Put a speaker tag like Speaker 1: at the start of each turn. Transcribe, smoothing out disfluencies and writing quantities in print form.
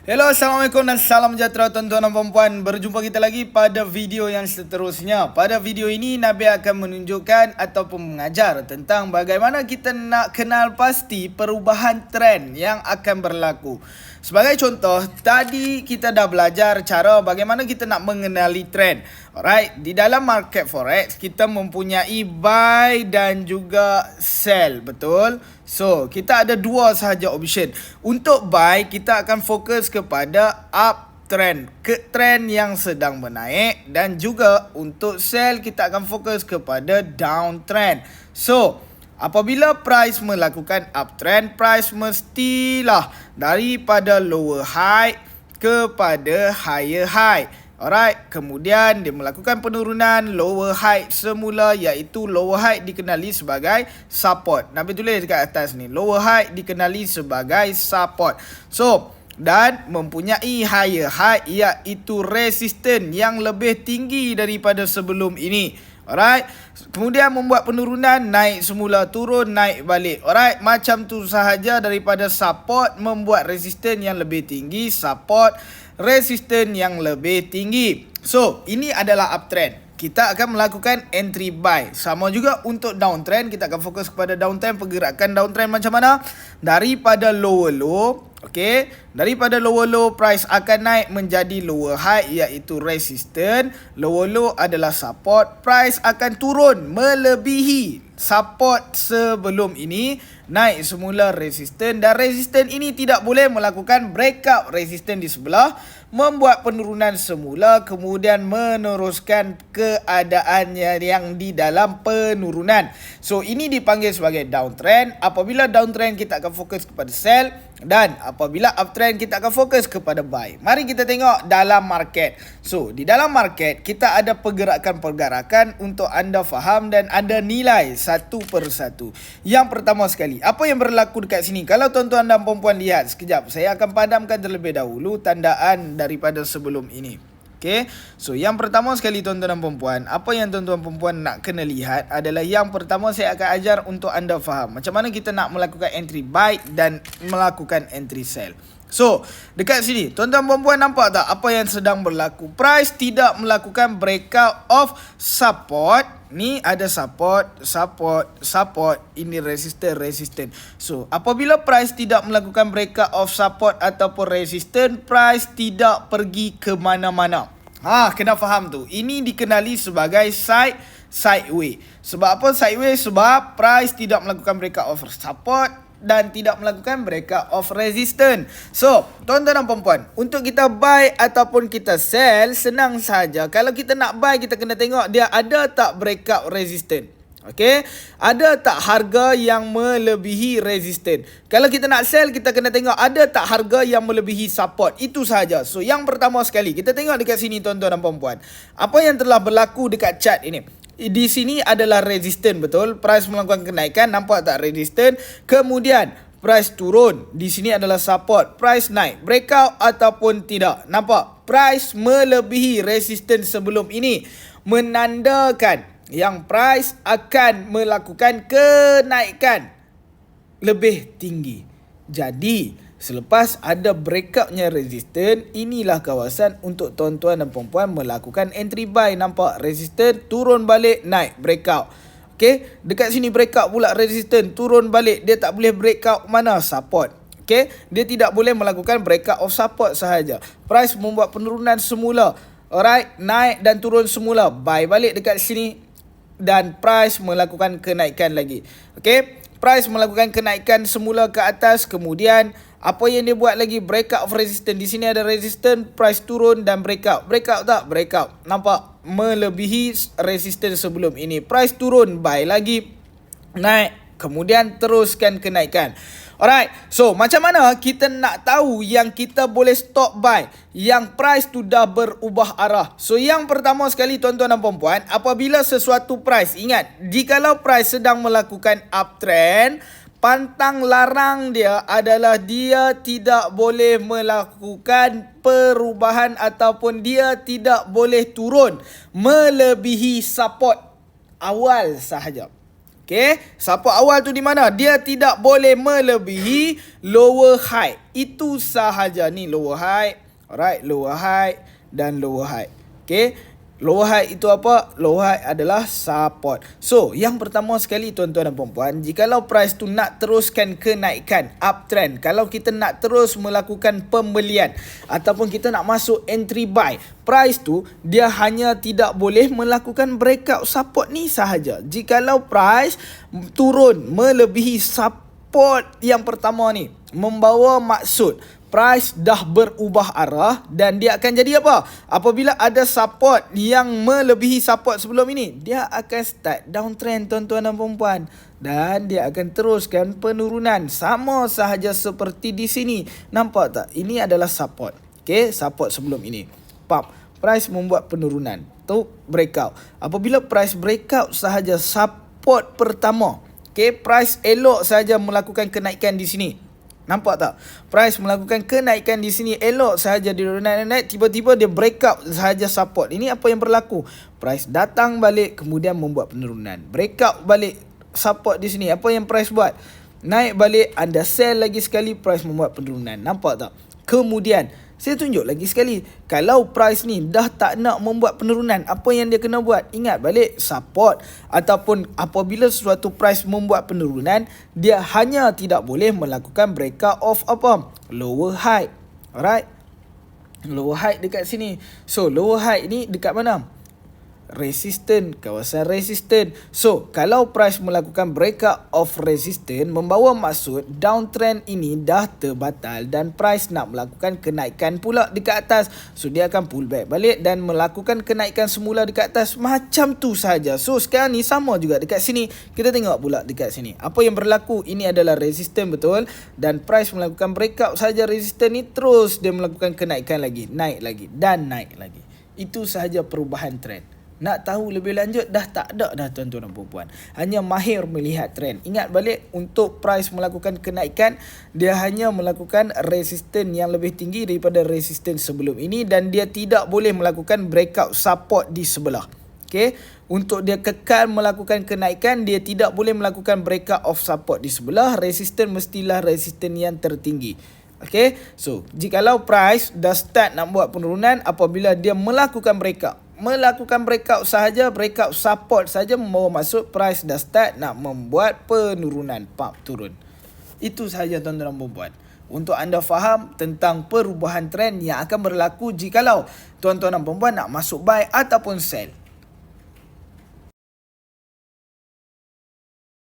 Speaker 1: Hello, Assalamualaikum dan salam sejahtera tuan-tuan dan puan-puan. Berjumpa kita lagi pada video yang seterusnya. Pada video ini, Nabil akan menunjukkan ataupun mengajar tentang bagaimana kita nak kenal pasti perubahan trend yang akan berlaku. Sebagai contoh, tadi kita dah belajar cara bagaimana kita nak mengenali trend. Alright, di dalam market forex, kita mempunyai buy dan juga sell, betul? So, kita ada dua sahaja option. Untuk buy, kita akan fokus kepada uptrend, ke trend yang sedang menaik, dan juga untuk sell kita akan fokus kepada downtrend. So, apabila price melakukan uptrend, price mestilah daripada lower high kepada higher high. Alright, kemudian dia melakukan penurunan lower high semula, iaitu lower high dikenali sebagai support. Nabi tulis dekat atas ni, lower high dikenali sebagai support. So, dan mempunyai higher high iaitu resistance yang lebih tinggi daripada sebelum ini. Alright, kemudian membuat penurunan, naik semula, turun, naik balik. Alright, macam tu sahaja daripada support membuat resistance yang lebih tinggi, support, resistance yang lebih tinggi. So, ini adalah uptrend. Kita akan melakukan entry buy. Sama juga untuk downtrend, kita akan fokus kepada downtrend. Pergerakan downtrend macam mana? Daripada lower low, okay, daripada lower low price akan naik menjadi lower high iaitu resistance. Lower low adalah support. Price akan turun melebihi support sebelum ini, naik semula resistance, dan resistance ini tidak boleh melakukan breakout resistance di sebelah, membuat penurunan semula, kemudian meneruskan keadaannya yang di dalam penurunan. So, ini dipanggil sebagai downtrend. Apabila downtrend, kita akan fokus kepada sell, dan apabila uptrend, kita akan fokus kepada buy. Mari kita tengok dalam market. So, di dalam market, kita ada pergerakan-pergerakan untuk anda faham dan anda nilai satu persatu. Yang pertama sekali, apa yang berlaku dekat sini? Kalau tuan-tuan dan puan-puan lihat sekejap, saya akan padamkan terlebih dahulu tandaan daripada sebelum ini. Okay, so yang pertama sekali tuan-tuan dan puan-puan, apa yang tuan-tuan dan puan-puan nak kena lihat adalah yang pertama saya akan ajar untuk anda faham macam mana kita nak melakukan entry buy dan melakukan entry sell. So, dekat sini, tuan-tuan dan puan-puan nampak tak apa yang sedang berlaku? Price tidak melakukan breakout of support. Ni ada support, support, support. Ini resistance. So, apabila price tidak melakukan breakout of support ataupun resistance, price tidak pergi ke mana-mana. Kena faham tu. Ini dikenali sebagai sideways. Sebab apa sideways? Sebab price tidak melakukan breakout of support dan tidak melakukan breakout of resistance. So, tuan-tuan dan puan-puan, untuk kita buy ataupun kita sell, senang saja. Kalau kita nak buy, kita kena tengok dia ada tak breakout resistance. Okay, ada tak harga yang melebihi resistance. Kalau kita nak sell, kita kena tengok ada tak harga yang melebihi support. Itu sahaja. So, yang pertama sekali, kita tengok dekat sini tuan-tuan dan puan-puan, apa yang telah berlaku dekat chart ini. Di sini adalah resistance, betul? Price melakukan kenaikan, nampak tak resistance? Kemudian price turun. Di sini adalah support. Price naik, breakout ataupun tidak. Nampak? Price melebihi resistance sebelum ini, menandakan yang price akan melakukan kenaikan lebih tinggi. Jadi, selepas ada breakoutnya resistance, inilah kawasan untuk tuan-tuan dan puan-puan melakukan entry buy. Nampak resistance, turun balik, naik, breakout. Okay, dekat sini breakout pula resistance, turun balik. Dia tak boleh breakout mana? Support. Okay, dia tidak boleh melakukan breakout of support sahaja. Price membuat penurunan semula. Alright, naik dan turun semula. Buy balik dekat sini dan price melakukan kenaikan lagi. Okay, price melakukan kenaikan semula ke atas, kemudian apa yang dia buat lagi? Breakout of resistance. Di sini ada resistance, price turun dan breakout. Breakout tak? Breakout. Nampak? Melebihi resistance sebelum ini. Price turun, buy lagi, naik, kemudian teruskan kenaikan. Alright, so macam mana kita nak tahu yang kita boleh stop buy, yang price tu dah berubah arah? So yang pertama sekali tuan-tuan dan puan-puan, apabila sesuatu price, ingat, jikalau price sedang melakukan uptrend, pantang larang dia adalah dia tidak boleh melakukan perubahan ataupun dia tidak boleh turun melebihi support awal sahaja. Okay, support awal tu di mana? Dia tidak boleh melebihi lower high. Itu sahaja ni lower high. Alright, lower high dan lower high. Okay, lower high itu apa? Lower high adalah support. So, yang pertama sekali tuan-tuan dan puan-puan, jikalau price tu nak teruskan kenaikan, uptrend, kalau kita nak terus melakukan pembelian ataupun kita nak masuk entry buy, price tu dia hanya tidak boleh melakukan breakout support ni sahaja. Jikalau price turun melebihi support yang pertama ni, membawa maksud price dah berubah arah dan dia akan jadi apa? Apabila ada support yang melebihi support sebelum ini, dia akan start downtrend tuan-tuan dan puan-puan. Dan dia akan teruskan penurunan. Sama sahaja seperti di sini. Nampak tak? Ini adalah support. Okay, support sebelum ini. Price membuat penurunan. Tu breakout. Apabila price breakout sahaja support pertama. Okay, price elok sahaja melakukan kenaikan di sini. Nampak tak? Price melakukan kenaikan di sini, elok sahaja dia naik, tiba-tiba dia breakout sahaja support. Ini apa yang berlaku? Price datang balik kemudian membuat penurunan. Breakout balik support di sini. Apa yang price buat? Naik balik, anda sell lagi sekali, price membuat penurunan. Nampak tak? Kemudian saya tunjuk lagi sekali, kalau price ni dah tak nak membuat penurunan, apa yang dia kena buat? Ingat balik support. Ataupun apabila sesuatu price membuat penurunan, dia hanya tidak boleh melakukan breakout of apa? Lower high. Alright, lower high dekat sini. So lower high ni dekat mana? Resistance, kawasan resistance. So, kalau price melakukan breakout of resistance, membawa maksud downtrend ini dah terbatal dan price nak melakukan kenaikan pula dekat atas. So, dia akan pull back balik dan melakukan kenaikan semula dekat atas. Macam tu sahaja. So, sekarang ni sama juga dekat sini. Kita tengok pula dekat sini. Apa yang berlaku? Ini adalah resistance betul. Dan price melakukan breakout sahaja resistance ni, terus dia melakukan kenaikan lagi. Naik lagi dan naik lagi. Itu sahaja perubahan trend. Nak tahu lebih lanjut dah tak ada dah tuan-tuan dan puan-puan. Hanya mahir melihat trend. Ingat balik, untuk price melakukan kenaikan, dia hanya melakukan resistance yang lebih tinggi daripada resistance sebelum ini dan dia tidak boleh melakukan breakout support di sebelah. Okay? Untuk dia kekal melakukan kenaikan, dia tidak boleh melakukan breakout of support di sebelah. Resistance mestilah resistance yang tertinggi. Okay? So, jikalau price dah start nak buat penurunan, apabila dia melakukan breakout sahaja, breakout support saja, membawa maksud price dah start nak membuat penurunan, turun. Itu sahaja tuan-tuan dan puan-puan. Untuk anda faham tentang perubahan trend yang akan berlaku jikalau tuan-tuan dan puan-puan nak masuk buy ataupun sell.